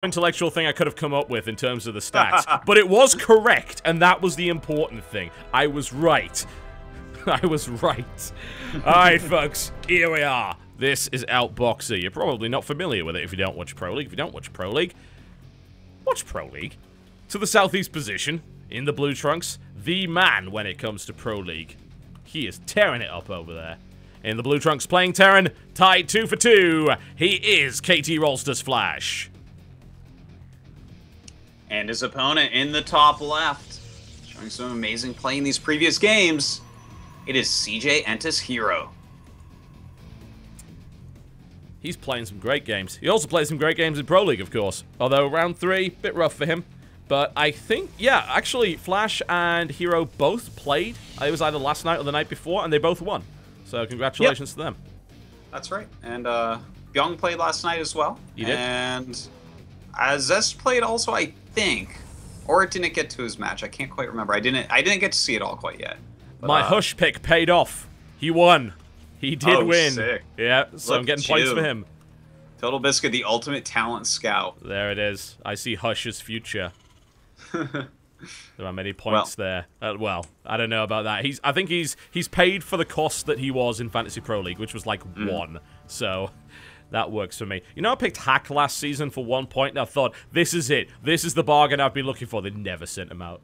intellectual thing I could have come up with in terms of the stats, but it was correct, and that was the important thing. I was right. I was right. Alright, folks, here we are. This is Outboxer. You're probably not familiar with it if you don't watch Pro League. If you don't watch Pro League, watch Pro League. To the southeast position, in the blue trunks, the man when it comes to Pro League. He is tearing it up over there. In the blue trunks playing Terran, tied 2 for 2. He is KT Rolster's Flash. And his opponent in the top left, showing some amazing play in these previous games. It is CJ Entis Hero. He's playing some great games. He also plays some great games in Pro League, of course. Although round 3, bit rough for him. But I think, yeah, actually, Flash and Hero both played. It was either last night or the night before, and they both won. So congratulations to them. That's right. And Bbyon played last night as well. He did. And Zest played also, I think. Or it didn't get to his match. I can't quite remember. I didn't get to see it all quite yet. But, my Hush pick paid off. He won. He did win. Sick. Yeah, so I'm getting points for him. Totalbiscuit, the ultimate talent scout. There it is. I see Hush's future. There are many points there. Well, I don't know about that. I think he's paid for the cost that he was in Fantasy Pro League, which was like 1. So that works for me. You know, I picked Hack last season for 1 point, and I thought, this is it. This is the bargain I've been looking for. They never sent him out.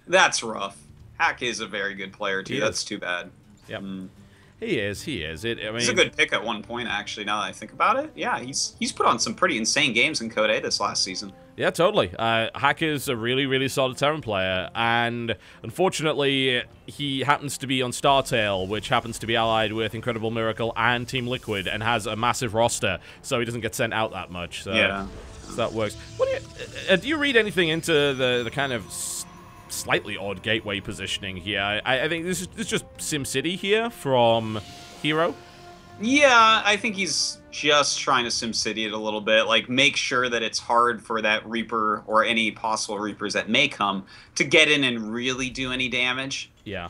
That's rough. Hack is a very good player, too. That's too bad. Yep. He is. I mean, he's a good pick at 1 point, actually, now that I think about it. Yeah, he's put on some pretty insane games in Code A this last season. Yeah, totally. Hack is a really, really solid Terran player, and unfortunately, he happens to be on StarTale, which happens to be allied with Incredible Miracle and Team Liquid, and has a massive roster, so he doesn't get sent out that much. So, yeah. So that works. What do you read anything into the kind of slightly odd gateway positioning here? I think this is just SimCity here from Hero. Yeah, I think he's just trying to SimCity it a little bit, like make sure that it's hard for that Reaper or any possible Reapers that may come to get in and really do any damage. Yeah.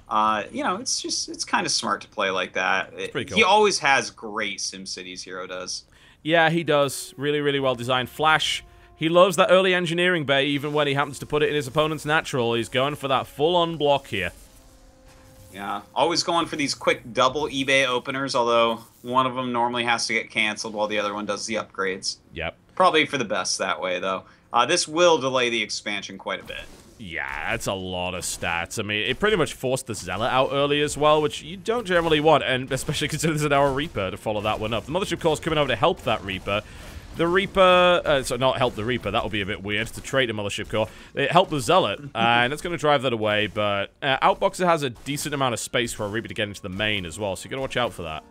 You know, it's kind of smart to play like that. It's pretty cool. He always has great SimCities, Hero does. Yeah, he does. Really, really well designed. Flash, he loves that early engineering bay, even when he happens to put it in his opponent's natural. He's going for that full-on block here. Yeah, always going for these quick double eBay openers, although one of them normally has to get canceled while the other one does the upgrades. Yep. Probably for the best that way, though. This will delay the expansion quite a bit. Yeah, that's a lot of stats. I mean, it pretty much forced the Zealot out early as well, which you don't generally want, and especially considering there's an hour Reaper to follow that one up. The Mothership Core's coming over to help that Reaper. The Reaper, so not help the Reaper, that would be a bit weird to trade a Mothership Core. It helped the Zealot, and it's going to drive that away, but Outboxer has a decent amount of space for a Reaper to get into the main as well, so you got to watch out for that.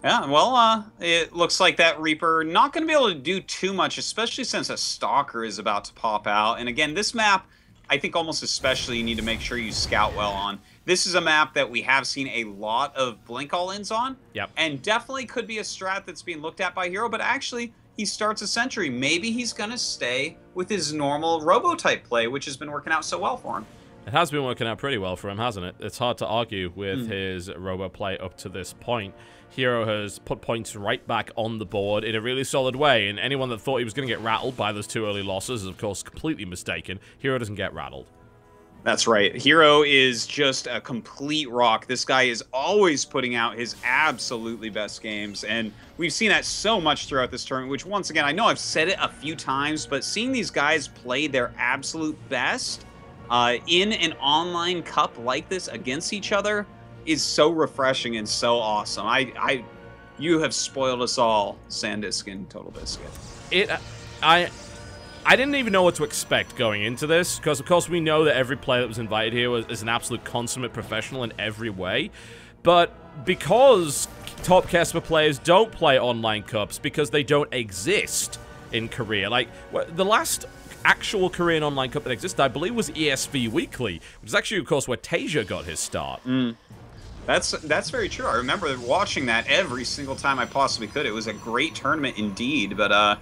Yeah, well, it looks like that Reaper not going to be able to do too much, especially since a Stalker is about to pop out. And again, this map, I think almost especially you need to make sure you scout well on. This is a map that we have seen a lot of blink all-ins on. Yep. And definitely could be a strat that's being looked at by Hero, but actually he starts a Sentry. Maybe he's going to stay with his normal Robo-type play, which has been working out so well for him. It has been working out pretty well for him, hasn't it? It's hard to argue with his Robo play up to this point. Hero has put points right back on the board in a really solid way, and anyone that thought he was going to get rattled by those 2 early losses is, of course, completely mistaken. Hero doesn't get rattled. That's right. Hero is just a complete rock. This guy is always putting out his absolutely best games, and we've seen that so much throughout this tournament, which, once again, I know I've said it a few times, but seeing these guys play their absolute best in an online cup like this against each other is so refreshing and so awesome. You have spoiled us all, Sandisk and Totalbiscuit. I didn't even know what to expect going into this, because of course we know that every player that was invited here is an absolute consummate professional in every way. But because top Kesper players don't play online cups because they don't exist in Korea, like the last actual Korean online cup that existed, I believe, was ESV Weekly, which is actually, of course, where Tasia got his start. That's very true. I remember watching that every single time I possibly could. It was a great tournament indeed, but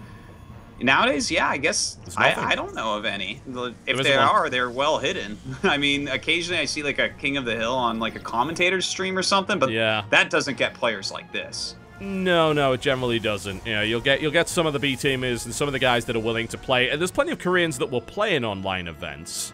nowadays, yeah, I guess I don't know of any. If there are, they're well hidden. I mean, occasionally I see like a King of the Hill on like a commentator's stream or something, but yeah, that doesn't get players like this. No, it generally doesn't. You know, you'll get some of the B-teamers and some of the guys that are willing to play. And there's plenty of Koreans that will play in online events,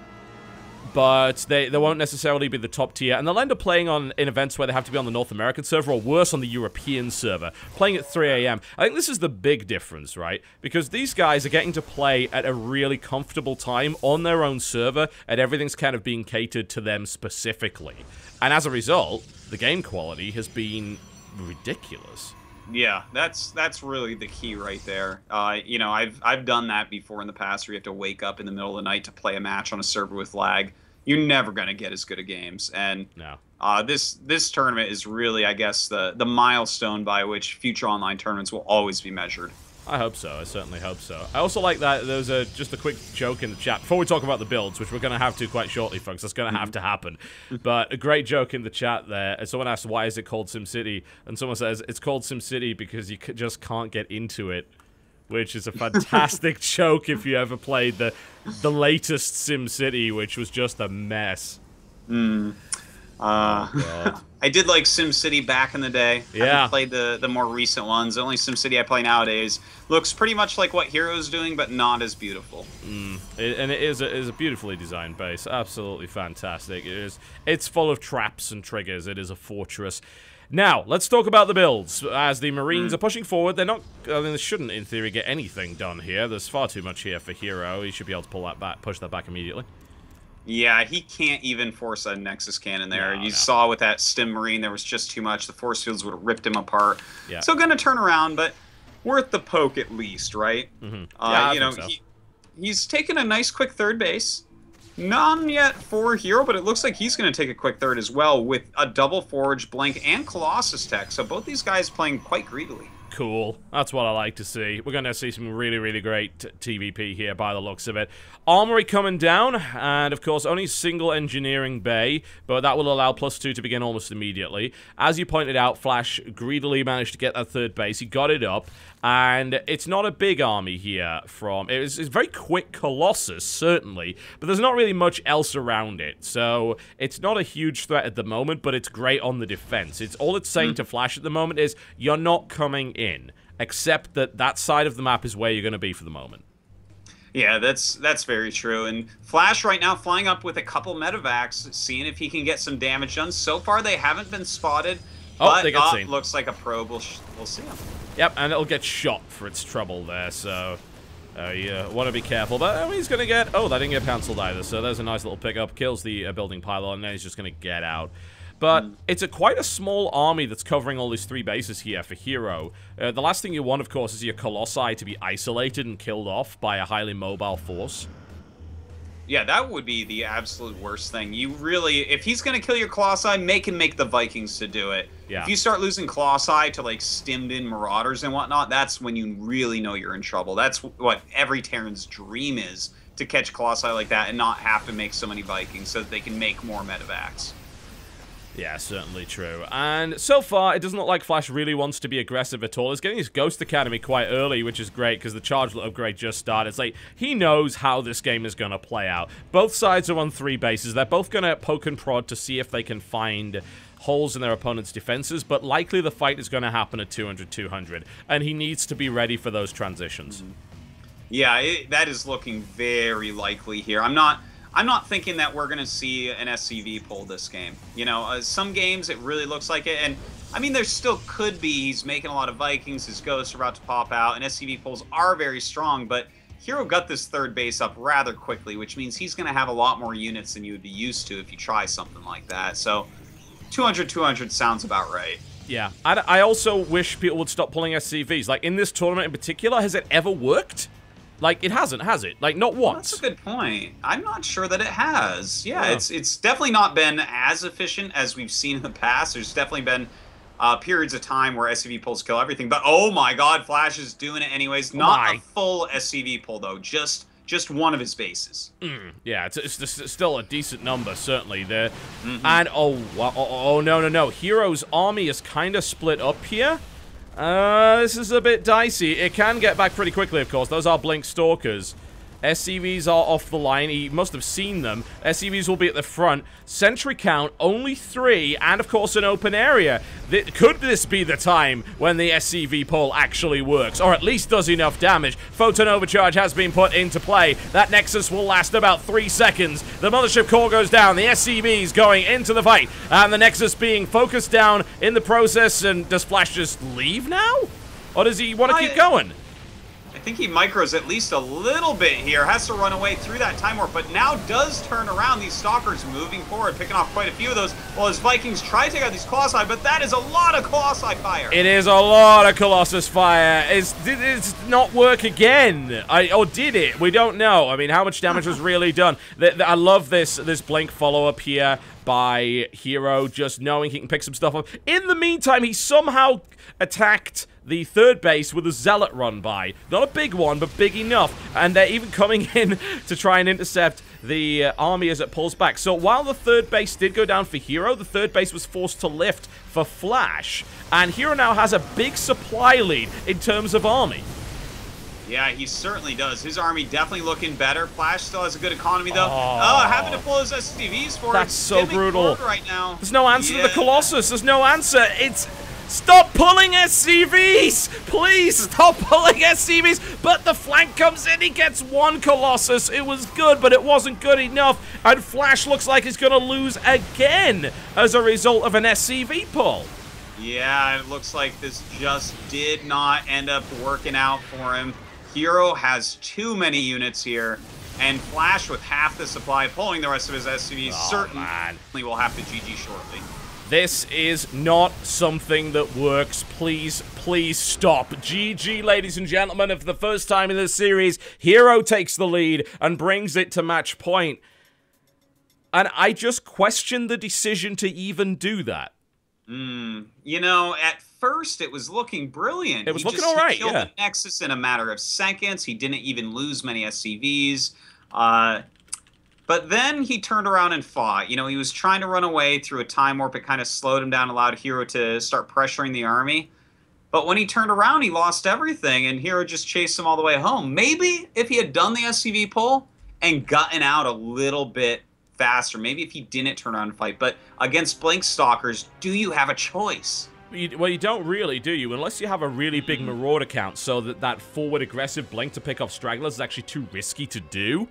but they won't necessarily be the top tier. And they'll end up playing in events where they have to be on the North American server, or worse, on the European server, playing at 3 a.m. I think this is the big difference, right? Because these guys are getting to play at a really comfortable time on their own server, and everything's kind of being catered to them specifically. And as a result, the game quality has been ridiculous. Yeah, that's really the key right there. You know, I've done that before in the past, where you have to wake up in the middle of the night to play a match on a server with lag. You're never going to get as good a games. And no. This tournament is really, I guess, the milestone by which future online tournaments will always be measured. I hope so. I certainly hope so. I also like that there's just a quick joke in the chat before we talk about the builds, which we're going to have to quite shortly, folks. That's going to have to happen. But a great joke in the chat there. And someone asked, why is it called SimCity? And someone says, it's called SimCity because you just can't get into it, which is a fantastic joke if you ever played the latest SimCity, which was just a mess. I did like SimCity back in the day. Yeah. I haven't played the more recent ones. The only SimCity I play nowadays looks pretty much like what Hero's doing, but not as beautiful. And it is a beautifully designed base. Absolutely fantastic. It's full of traps and triggers. It is a fortress. Now, let's talk about the builds. As the Marines are pushing forward, they're not... I mean, they shouldn't, in theory, get anything done here. There's far too much here for Hero. He should be able to pull that back, push that back immediately. Yeah, he can't even force a Nexus cannon there. You saw with that Stim Marine, there was just too much. The force fields would have ripped him apart. Yeah. So going to turn around, but worth the poke at least, right? Yeah, you know, so. He's taken a nice quick third base. None yet for Hero, but it looks like he's going to take a quick third as well with a double Forge, Blink, and Colossus tech. So both these guys playing quite greedily. Cool. That's what I like to see. We're going to see some really, really great TVP here by the looks of it. Armory coming down, and of course only single engineering bay, but that will allow +2 to begin almost immediately. As you pointed out, Flash greedily managed to get that third base. He got it up, and it's not a big army here from... It's very quick Colossus, certainly, but there's not really much else around it. So it's not a huge threat at the moment, but it's great on the defense. All it's saying to Flash at the moment is, you're not coming in, except that side of the map is where you're going to be for the moment. Yeah, that's very true. And Flash right now flying up with a couple medevacs, seeing if he can get some damage done. So far, they haven't been spotted. Oh, they get seen. Looks like a probe. We'll see him. Yep, and it'll get shot for its trouble there, so you want to be careful. But he's going to get... Oh, that didn't get cancelled either, so there's a nice little pickup. Kills the building pylon, and then he's just going to get out. But it's quite a small army that's covering all these 3 bases here for Hero. The last thing you want, of course, is your Colossi to be isolated and killed off by a highly mobile force. Yeah, that would be the absolute worst thing. You really... If he's going to kill your Colossi, make him make the Vikings to do it. Yeah. If you start losing Colossi to, like, stimmed-in Marauders and whatnot, that's when you really know you're in trouble. That's what every Terran's dream is, to catch Colossi like that and not have to make so many Vikings so that they can make more medevacs. Yeah, certainly true. And so far, it doesn't look like Flash really wants to be aggressive at all. He's getting his Ghost Academy quite early, which is great, because the charge upgrade just started. It's like, he knows how this game is going to play out. Both sides are on 3 bases. They're both going to poke and prod to see if they can find holes in their opponent's defenses, but likely the fight is going to happen at 200-200, and he needs to be ready for those transitions. Yeah, that is looking very likely here. I'm not thinking that we're going to see an SCV pull this game. You know, some games it really looks like it, and I mean, there still could be. He's making a lot of Vikings, his ghosts are about to pop out, and SCV pulls are very strong, but Hero got this third base up rather quickly, which means he's going to have a lot more units than you would be used to if you try something like that. So 200-200 sounds about right. Yeah, I also wish people would stop pulling SCVs. Like, in this tournament in particular, has it ever worked? Like, it hasn't, has it? Like, not once. That's a good point. I'm not sure that it has. Yeah, it's definitely not been as efficient as we've seen in the past. There's definitely been periods of time where SCV pulls kill everything. But, oh my god, Flash is doing it anyways. Not a full SCV pull, though. Just one of his bases. Yeah, it's still a decent number, certainly. There. And, no. Hero's army is kind of split up here. This is a bit dicey. It can get back pretty quickly, of course. Those are Blink Stalkers. SCVs are off the line. He must have seen them. SCVs will be at the front. Sentry count, only 3, and of course an open area. Could this be the time when the SCV pull actually works, or at least does enough damage? Photon Overcharge has been put into play. That Nexus will last about 3 seconds. The Mothership core goes down. The SCVs going into the fight, and the Nexus being focused down in the process. And does Flash just leave now? Or does he want to keep going? I think he micros at least a little bit here. Has to run away through that time warp, but now does turn around. These Stalkers moving forward, picking off quite a few of those, while his Vikings try to take out these Colossi, but that is a lot of Colossi fire. It is a lot of Colossus fire. Did it not work again? Or did it? We don't know. I mean, how much damage was really done? I love this Blink follow-up here by Hero, just knowing he can pick some stuff up. In the meantime, he somehow attacked the third base with a Zealot run by. Not a big one, but big enough. And they're even coming in to try and intercept the army as it pulls back. So while the third base did go down for Hero, the third base was forced to lift for Flash. And Hero now has a big supply lead in terms of army. Yeah, he certainly does. His army definitely looking better. Flash still has a good economy, though. Oh, having to pull his SCVs for it. That's so brutal. Right now. There's no answer to the Colossus. There's no answer. It's... Stop pulling SCVs! Please stop pulling SCVs! But the flank comes in, he gets 1 Colossus. It was good, but it wasn't good enough. And Flash looks like he's going to lose again as a result of an SCV pull. Yeah, it looks like this just did not end up working out for him. Hero has too many units here. And Flash, with half the supply, pulling the rest of his SCVs, certainly will have to GG shortly. This is not something that works. Please, please stop. GG, ladies and gentlemen. For the first time in this series, Hero takes the lead and brings it to match point. And I just question the decision to even do that. You know, at first it was looking brilliant. It was looking all right, he killed the Nexus in a matter of seconds. He didn't even lose many SCVs. But then he turned around and fought. You know, he was trying to run away through a time warp. It kind of slowed him down, allowed Hero to start pressuring the army. But when he turned around, he lost everything, and Hero just chased him all the way home. Maybe if he had done the SCV pull and gotten out a little bit faster, maybe if he didn't turn around and fight. But against Blink Stalkers, do you have a choice? Well, you don't really, do you? Unless you have a really big Marauder count, so that forward aggressive Blink to pick off stragglers is actually too risky to do.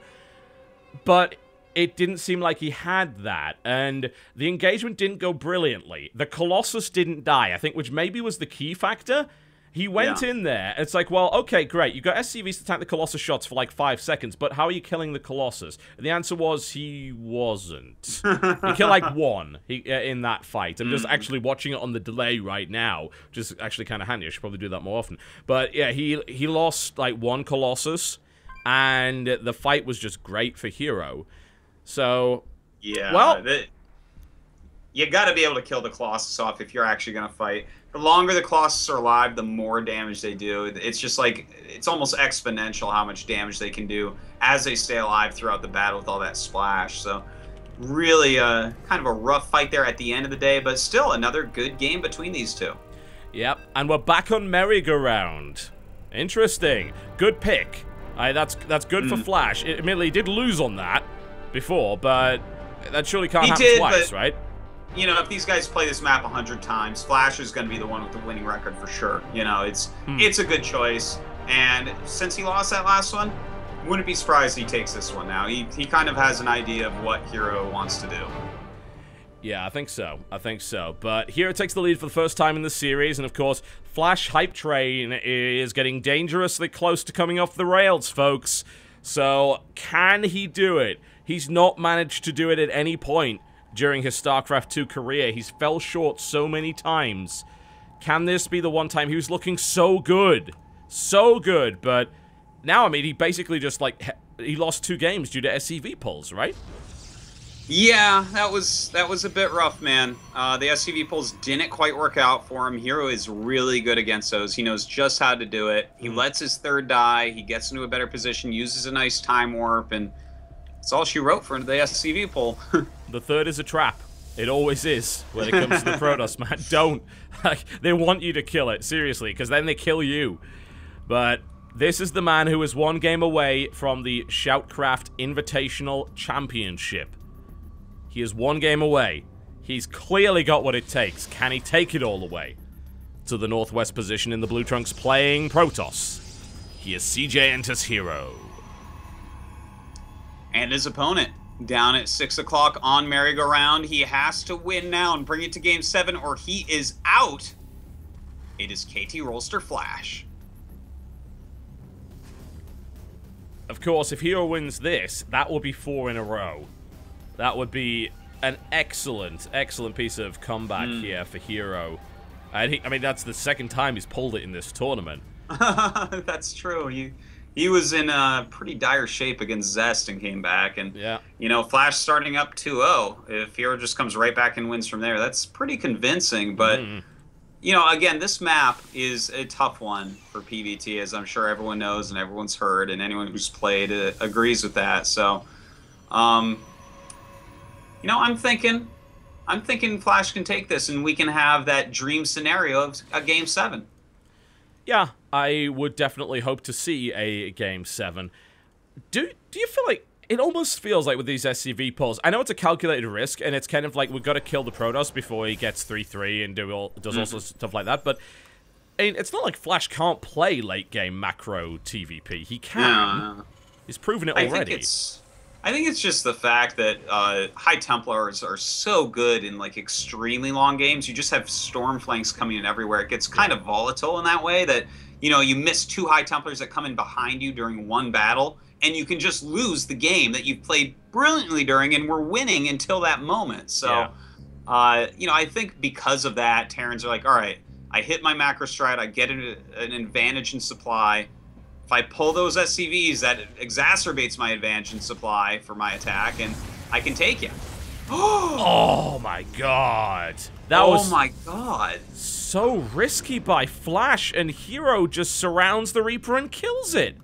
But it didn't seem like he had that, and the engagement didn't go brilliantly. The Colossus didn't die, I think, which maybe was the key factor. He went in there, and it's like, well, okay, great. You got SCVs to tank the Colossus shots for like 5 seconds, but how are you killing the Colossus? And the answer was he wasn't. He killed like 1 in that fight. I'm just actually watching it on the delay right now, which is actually kind of handy. I should probably do that more often. But yeah, he lost like 1 Colossus, and the fight was just great for Hero. So, yeah, well, you got to be able to kill the Colossus off if you're actually going to fight. The longer the Colossus are alive, the more damage they do. It's just like, it's almost exponential how much damage they can do as they stay alive throughout the battle with all that splash. So, really kind of a rough fight there at the end of the day, but still another good game between these two. Yep, and we're back on merry-go-round. Interesting. Good pick. That's good for Flash. Admittedly, he did lose on that before, but that surely can't happen twice, right? You know, if these guys play this map 100 times, Flash is going to be the one with the winning record for sure. You know, it's a good choice. And since he lost that last one, wouldn't be surprised he takes this one now. He kind of has an idea of what Hero wants to do. Yeah, I think so. I think so. But Hero takes the lead for the first time in the series, and of course, Flash Hype Train is getting dangerously close to coming off the rails, folks. So, can he do it? He's not managed to do it at any point during his StarCraft 2 career. He's fell short so many times. Can this be the one time he was looking so good? So good, but now, I mean, he basically just, like, he lost 2 games due to SCV pulls, right? Yeah, that was a bit rough, man. The SCV pulls didn't quite work out for him. Hero is really good against those. He knows just how to do it. He lets his third die. He gets into a better position, uses a nice time warp, and that's all she wrote for the SCV pull. The third is a trap. It always is when it comes to the Protoss, man. Don't. Like, they want you to kill it, seriously, because then they kill you. But This is the man who is one game away from the SHOUTcraft Invitational Championship. He is one game away. He's clearly got what it takes. Can he take it all the way? To the northwest position in the blue trunks playing Protoss. He is CJ Enter's Hero. And his opponent, down at 6 o'clock on merry-go-round. He has to win now and bring it to Game 7 or he is out. It is KT Rolster Flash. Of course, if Hero wins this, that would be 4 in a row. That would be an excellent, excellent piece of comeback here for Hero. And I mean, that's the second time he's pulled it in this tournament. That's true. He was in pretty dire shape against Zest and came back. And, you know, Flash starting up 2-0. If Hero just comes right back and wins from there, that's pretty convincing. But, you know, again, this map is a tough one for PvT, as I'm sure everyone knows and everyone's heard. And anyone who's played agrees with that. So, you know, I'm thinking Flash can take this and we can have that dream scenario of a Game 7. Yeah, I would definitely hope to see a Game 7. Do you feel like... It almost feels like with these SCV pulls, I know it's a calculated risk, and it's kind of like we've got to kill the Protoss before he gets 3-3 and does all sorts of stuff like that, but I mean, it's not like Flash can't play late-game macro TVP. He can. He's proven it already. I think it's just the fact that High Templars are so good in like extremely long games. You just have storm flanks coming in everywhere. It gets kind of volatile in that way that, you know, you miss 2 High Templars that come in behind you during one battle, and you can just lose the game that you've played brilliantly during and were winning until that moment. So, you know, I think because of that, Terrans are like, all right, I hit my macro stride, I get an advantage in supply. If I pull those SCVs, that exacerbates my advantage in supply for my attack, and I can take you. Oh my god. That was my god. So risky by Flash, and Hero just surrounds the Reaper and kills it.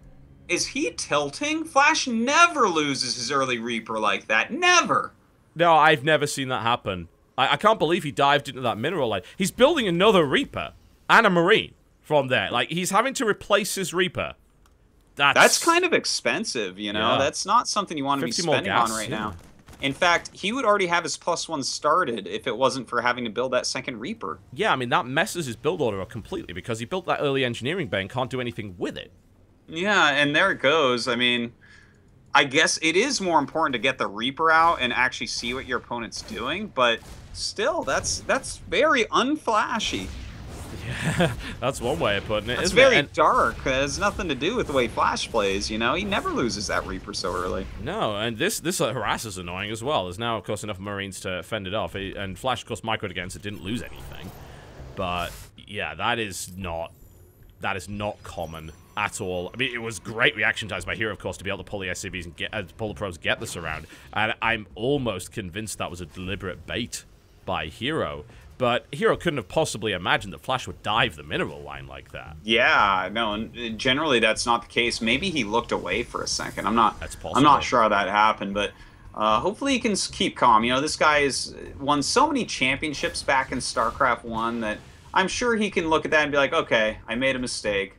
Is he tilting? Flash never loses his early Reaper like that. Never. No, I've never seen that happen. I can't believe he dived into that mineral line. He's building another Reaper and a Marine from there. Like, he's having to replace his Reaper. That's kind of expensive, you know? That's not something you want to be spending on right now. In fact, he would already have his +1 started if it wasn't for having to build that second Reaper. Yeah, I mean, that messes his build order up completely because he built that early engineering bay and can't do anything with it. Yeah, and there it goes. I mean, I guess it is more important to get the Reaper out and actually see what your opponent's doing, but still, that's very unflashy. Yeah, that's one way of putting it. It's very dark. It has nothing to do with the way Flash plays, you know? He never loses that Reaper so early. No, and this harass is annoying as well. There's now, of course, enough Marines to fend it off. And Flash, of course, microed against it, didn't lose anything. But, yeah, that is not common at all. I mean, it was great reaction times by Hero, of course, to be able to pull the SCVs and pull the pros, get the surround. And I'm almost convinced that was a deliberate bait by Hero. But Hero couldn't have possibly imagined that Flash would dive the mineral line like that. Yeah, no, and generally that's not the case. Maybe he looked away for a second. That's possible. I'm not sure how that happened, but hopefully he can keep calm. You know, this guy has won so many championships back in StarCraft 1 that I'm sure he can look at that and be like, okay, I made a mistake.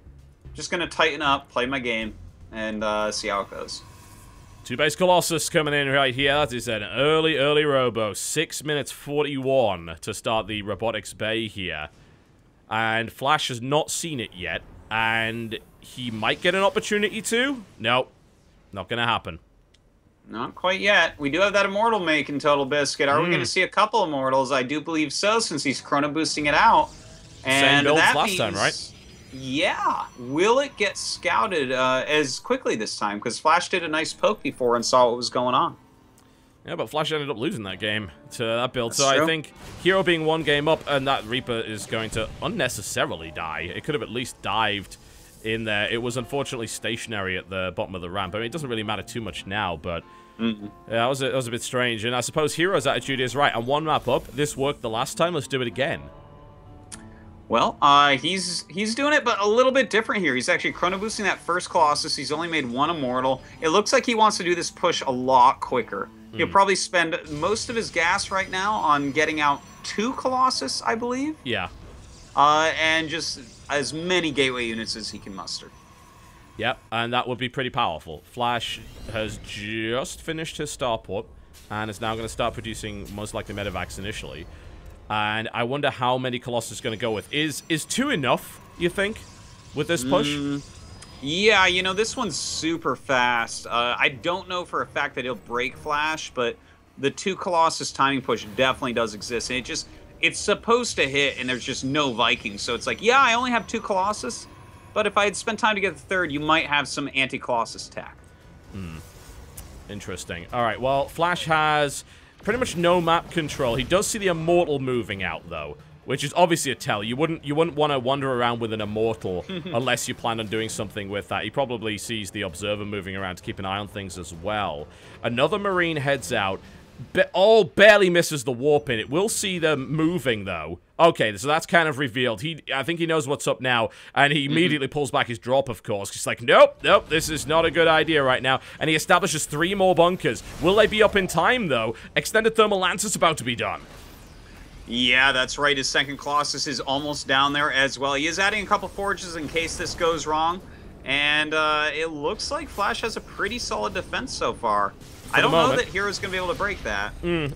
Just going to tighten up, play my game, and see how it goes. 2-base Colossus coming in right here. That is an early robo. 6 minutes 41 to start the robotics bay here. And Flash has not seen it yet. And he might get an opportunity to. Nope. Not going to happen. Not quite yet. We do have that Immortal make in Totalbiscuit. Are we going to see a couple Immortals? I do believe so, since he's chrono boosting it out. And same build that last means, time, right? Yeah. Will it get scouted as quickly this time? Because Flash did a nice poke before and saw what was going on. Yeah, but Flash ended up losing that game to that build. That's so true. I think Hero being 1 game up and that Reaper is going to unnecessarily die. It could have at least dived in there. It was unfortunately stationary at the bottom of the ramp. I mean, it doesn't really matter too much now, but yeah, that was a bit strange. And I suppose Hero's attitude is, right, I'm 1 map up. This worked the last time. Let's do it again. Well, he's doing it, but a little bit different here. He's actually chrono boosting that first Colossus. He's only made 1 Immortal. It looks like he wants to do this push a lot quicker. He'll probably spend most of his gas right now on getting out 2 Colossus, I believe. Yeah. And just as many gateway units as he can muster. Yep, and that would be pretty powerful. Flash has just finished his starport and is now going to start producing most likely medevacs initially. And I wonder how many Colossus is going to go with. Is 2 enough, you think, with this push? Yeah, you know, this one's super fast. I don't know for a fact that he'll break Flash, but the 2 Colossus timing push definitely does exist. And it's supposed to hit, and there's just no Vikings. So it's like, yeah, I only have 2 Colossus, but if I had spent time to get the 3rd, you might have some anti-Colossus attack. Interesting. All right, well, Flash has pretty much no map control. He does see the Immortal moving out, though, which is obviously a tell. You wouldn't want to wander around with an Immortal unless you plan on doing something with that. He probably sees the Observer moving around to keep an eye on things as well. Another Marine heads out. Barely misses the warp in. It will see them moving, though. Okay, so that's kind of revealed. I think he knows what's up now, and he immediately pulls back his drop, of course. He's like, nope, this is not a good idea right now. And he establishes 3 more bunkers. Will they be up in time, though? Extended Thermal Lance is about to be done. Yeah, that's right. His 2nd Colossus is almost down there as well. He is adding a couple forges in case this goes wrong. And it looks like Flash has a pretty solid defense so far. I don't know that Hero's going to be able to break that.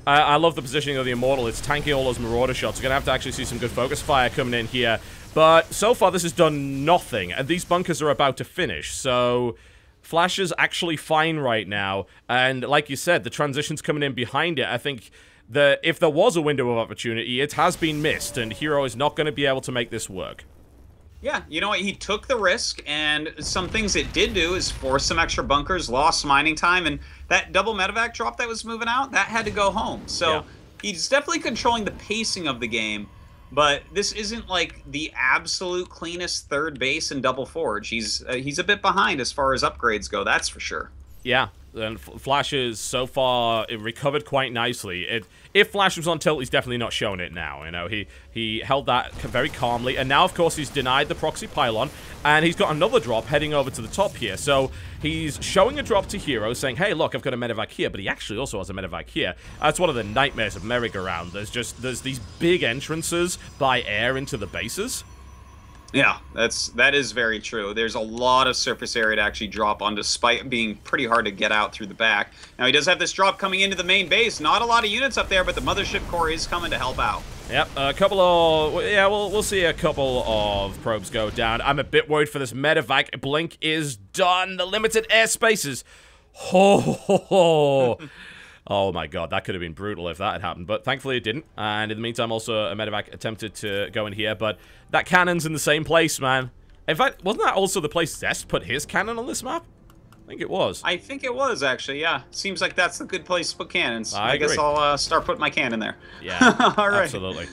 I love the positioning of the Immortal. It's tanking all those Marauder shots. We're going to have to actually see some good focus fire coming in here. But so far, this has done nothing. And these bunkers are about to finish. So Flash is actually fine right now. And like you said, the transition's coming in behind it. I think if there was a window of opportunity, it has been missed. And Hero is not going to be able to make this work. Yeah, you know what? He took the risk, and some things it did do is force some extra bunkers, lost mining time, and that double medevac drop that was moving out, that had to go home. So he's definitely controlling the pacing of the game, but this isn't like the absolute cleanest 3rd base and double forge. He's a bit behind as far as upgrades go, that's for sure. Yeah, and Flash is so far recovered quite nicely. If Flash was on tilt, he's definitely not showing it now. You know, he held that very calmly, and now, of course, he's denied the proxy pylon, and he's got another drop heading over to the top here. So he's showing a drop to Hero, saying, "Hey, look, I've got a medevac here," but he actually also has a medevac here. That's one of the nightmares of merry-go-round. There's these big entrances by air into the bases. Yeah, that is very true. There's a lot of surface area to actually drop on, despite being pretty hard to get out through the back. Now, he does have this drop coming into the main base. Not a lot of units up there, but the Mothership Core is coming to help out. Yep, a couple of... Yeah, we'll see a couple of probes go down. I'm a bit worried for this medevac. Blink is done. The limited airspaces. Oh my god, that could have been brutal if that had happened, but thankfully it didn't. And in the meantime, also, a medevac attempted to go in here, but that cannon's in the same place, man. In fact, wasn't that also the place Zest put his cannon on this map? I think it was. I think it was, actually, yeah. Seems like that's a good place to put cannons. I agree. Guess I'll start putting my cannon there. Yeah, all right. Absolutely.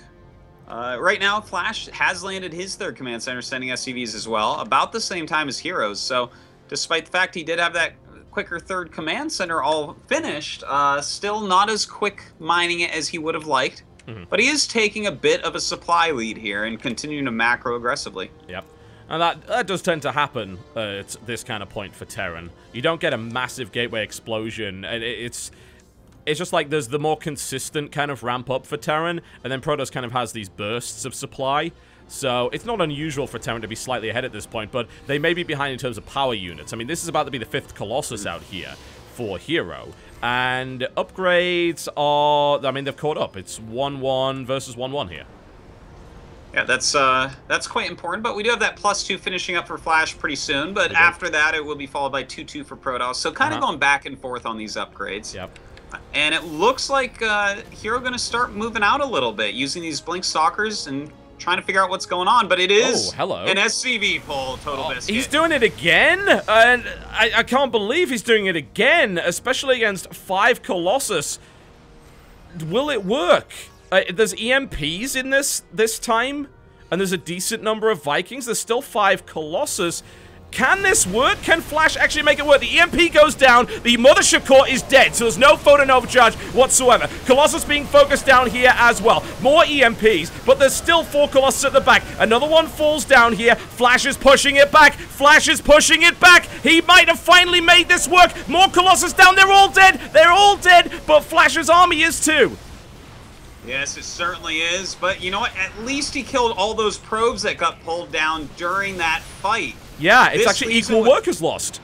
Right now, Flash has landed his 3rd command center, sending SCVs as well, about the same time as Heroes. So, despite the fact he did have that quicker 3rd command center all finished, still not as quick mining it as he would have liked. But he is taking a bit of a supply lead here and continuing to macro aggressively. Yep. And that does tend to happen at this kind of point for Terran. You don't get a massive gateway explosion, and it's just like there's the more consistent kind of ramp up for Terran, and then Protoss kind of has these bursts of supply. So it's not unusual for Terran to be slightly ahead at this point, but they may be behind in terms of power units. I mean, this is about to be the 5th Colossus out here for Hero. And upgrades are... I mean, they've caught up. It's 1-1 versus 1-1 here. Yeah, that's quite important, but we do have that +2 finishing up for Flash pretty soon, but after that it will be followed by 2-2 for Protoss. So kind of going back and forth on these upgrades. Yep. And it looks like Hero going to start moving out a little bit, using these Blink Stalkers and trying to figure out what's going on, but it is an SCV pull, Totalbiscuit. He's doing it again? And I can't believe he's doing it again, especially against 5 Colossus. Will it work? There's EMPs in this time, and there's a decent number of Vikings. There's still 5 Colossus. Can this work? Can Flash actually make it work? The EMP goes down. The Mothership Core is dead, so there's no photon overcharge whatsoever. Colossus being focused down here as well. More EMPs, but there's still 4 Colossus at the back. Another one falls down here. Flash is pushing it back. Flash is pushing it back. He might have finally made this work. More Colossus down. They're all dead. They're all dead, but Flash's army is too. Yes, it certainly is, but you know what? At least he killed all those probes that got pulled down during that fight. Yeah, it's actually equal workers lost.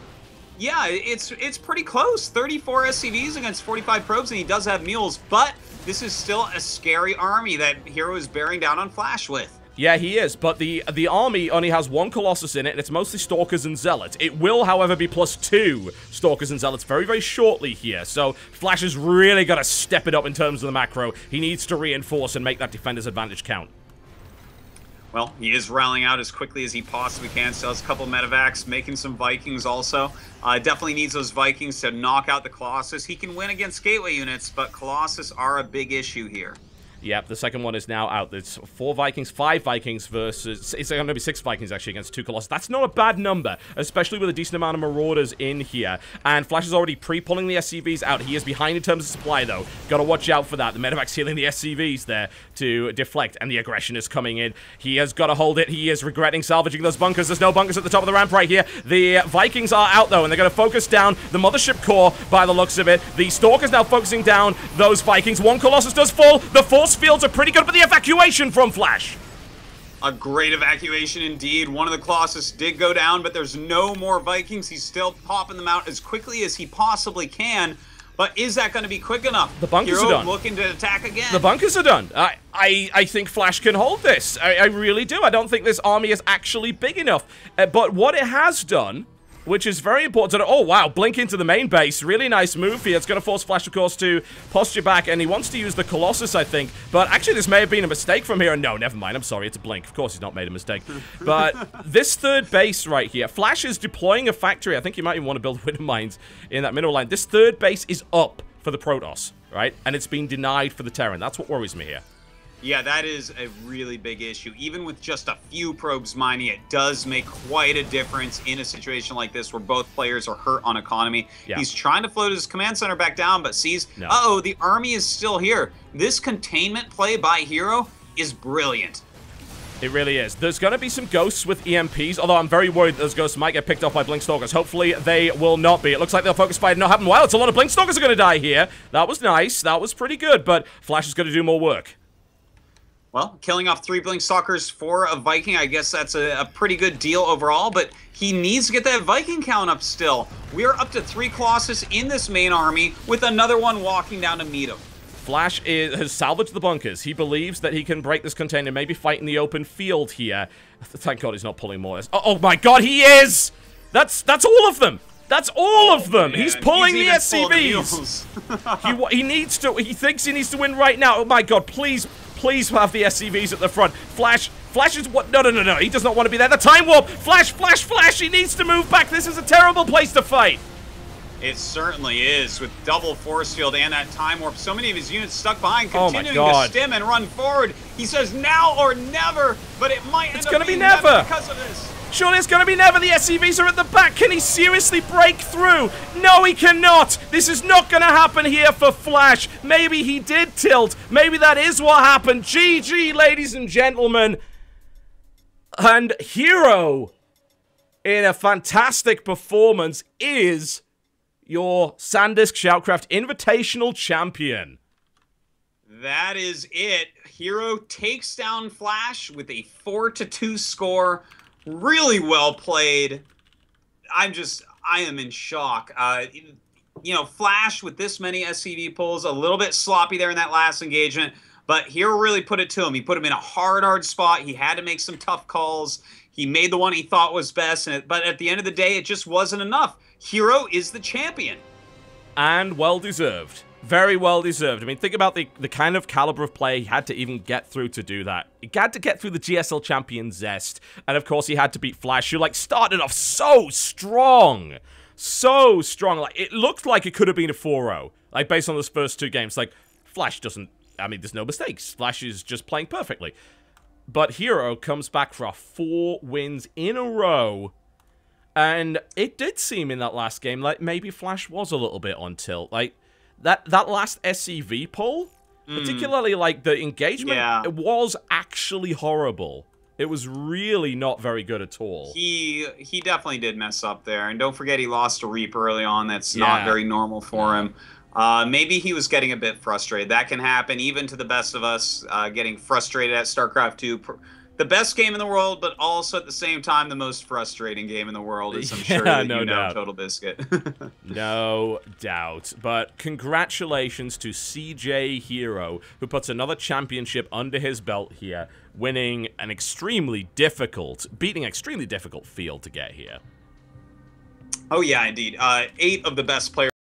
Yeah, it's pretty close. 34 SCVs against 45 probes, and he does have mules, but this is still a scary army that Hero is bearing down on Flash with. Yeah, he is, but the army only has 1 Colossus in it, and it's mostly Stalkers and Zealots. It will, however, be +2 Stalkers and Zealots very, very shortly here, so Flash has really got to step it up in terms of the macro. He needs to reinforce and make that defender's advantage count. Well, he is rallying out as quickly as he possibly can. Still has a couple of medevacs, making some Vikings also. Definitely needs those Vikings to knock out the Colossus. He can win against Gateway units, but Colossus are a big issue here. Yep, the second one is now out. It's 4 Vikings, 5 Vikings versus... It's going to be 6 Vikings, actually, against 2 Colossus. That's not a bad number, especially with a decent amount of Marauders in here. And Flash is already pre-pulling the SCVs out. He is behind in terms of supply, though. Got to watch out for that. The medevac's healing the SCVs there to deflect, and the aggression is coming in. He has got to hold it. He is regretting salvaging those bunkers. There's no bunkers at the top of the ramp right here. The Vikings are out, though, and they're going to focus down the Mothership core by the looks of it. The Stalker's now focusing down those Vikings. 1 Colossus does fall. The force fields are pretty good, but the evacuation from Flash. A great evacuation indeed. One of the Colossus did go down, but there's no more Vikings. He's still popping them out as quickly as he possibly can. But is that going to be quick enough? The bunkers are done. Looking to attack again. The bunkers are done. I think Flash can hold this. I really do. I don't think this army is actually big enough. But what it has done, which is very important. Oh, wow. Blink into the main base. Really nice move here. It's going to force Flash, of course, to posture back, and he wants to use the Colossus, I think. But actually, this may have been a mistake from here. No, never mind. I'm sorry. It's a blink. Of course, he's not made a mistake. But this third base right here, Flash is deploying a factory. I think you might even want to build winter mines in that middle line. This third base is up for the Protoss, right? And it's been denied for the Terran. That's what worries me here. Yeah, that is a really big issue. Even with just a few probes mining, it does make quite a difference in a situation like this where both players are hurt on economy. Yeah. He's trying to float his command center back down, but sees, uh-oh, the army is still here. This containment play by Hero is brilliant. It really is. There's going to be some ghosts with EMPs, although I'm very worried those ghosts might get picked off by Blinkstalkers. Hopefully, they will not be. It looks like they'll focus fire not happen. Well, it's a lot of Blinkstalkers are going to die here. That was nice. That was pretty good, but Flash is going to do more work. Well, killing off 3 Blinkstalkers for a Viking, I guess that's a pretty good deal overall, but he needs to get that Viking count up still. We are up to 3 Colossus in this main army, with another one walking down to meet him. Flash has salvaged the bunkers. He believes that he can break this container, maybe fight in the open field here. Thank God he's not pulling more. Oh my God, he is! That's all of them! That's all of them! Man. He's pulling the SCVs! He thinks he needs to win right now. Oh my God, please have the SCVs at the front. Flash is what? No. He does not want to be there. The time warp! Flash! He needs to move back. This is a terrible place to fight. It certainly is, with double force field and that time warp. So many of his units stuck behind, continuing to stim and run forward. He says now or never, but it might end up being never because of this. Surely it's going to be never. The SCVs are at the back. Can he seriously break through? No, he cannot. This is not going to happen here for Flash. Maybe he did tilt. Maybe that is what happened. GG, ladies and gentlemen. And Hero, in a fantastic performance, is your Sandisk SHOUTcraft Invitational Champion. That is it. Hero takes down Flash with a 4-2 score. Really well played. I am in shock. You know, Flash with this many SCV pulls, a little bit sloppy there in that last engagement, but Hero really put it to him. He put him in a hard spot. He had to make some tough calls. He made the one he thought was best, but at the end of the day, it just wasn't enough. Hero is the champion. And well-deserved. Very well-deserved. I mean, think about the kind of caliber of play he had to even get through to do that. He had to get through the GSL champion Zest. And, of course, he had to beat Flash, who, like, started off so strong. So strong. Like, it looked like it could have been a 4-0. Like, based on those first 2 games. Like, Flash doesn't... I mean, there's no mistakes. Flash is just playing perfectly. But Hero comes back for 4 wins in a row. And it did seem in that last game like maybe Flash was a little bit on tilt. Like, that last SCV pull, particularly like the engagement, it was actually horrible. It was really not very good at all. He definitely did mess up there. And don't forget he lost a Reap early on. That's not very normal for him. Maybe he was getting a bit frustrated. That can happen even to the best of us, getting frustrated at StarCraft 2. the best game in the world, but also at the same time the most frustrating game in the world, as I'm sure Yeah, that no you know, doubt. Total Biscuit. No doubt. But congratulations to CJ Hero, who puts another championship under his belt here, winning an beating extremely difficult field to get here. Oh yeah, indeed. 8 of the best players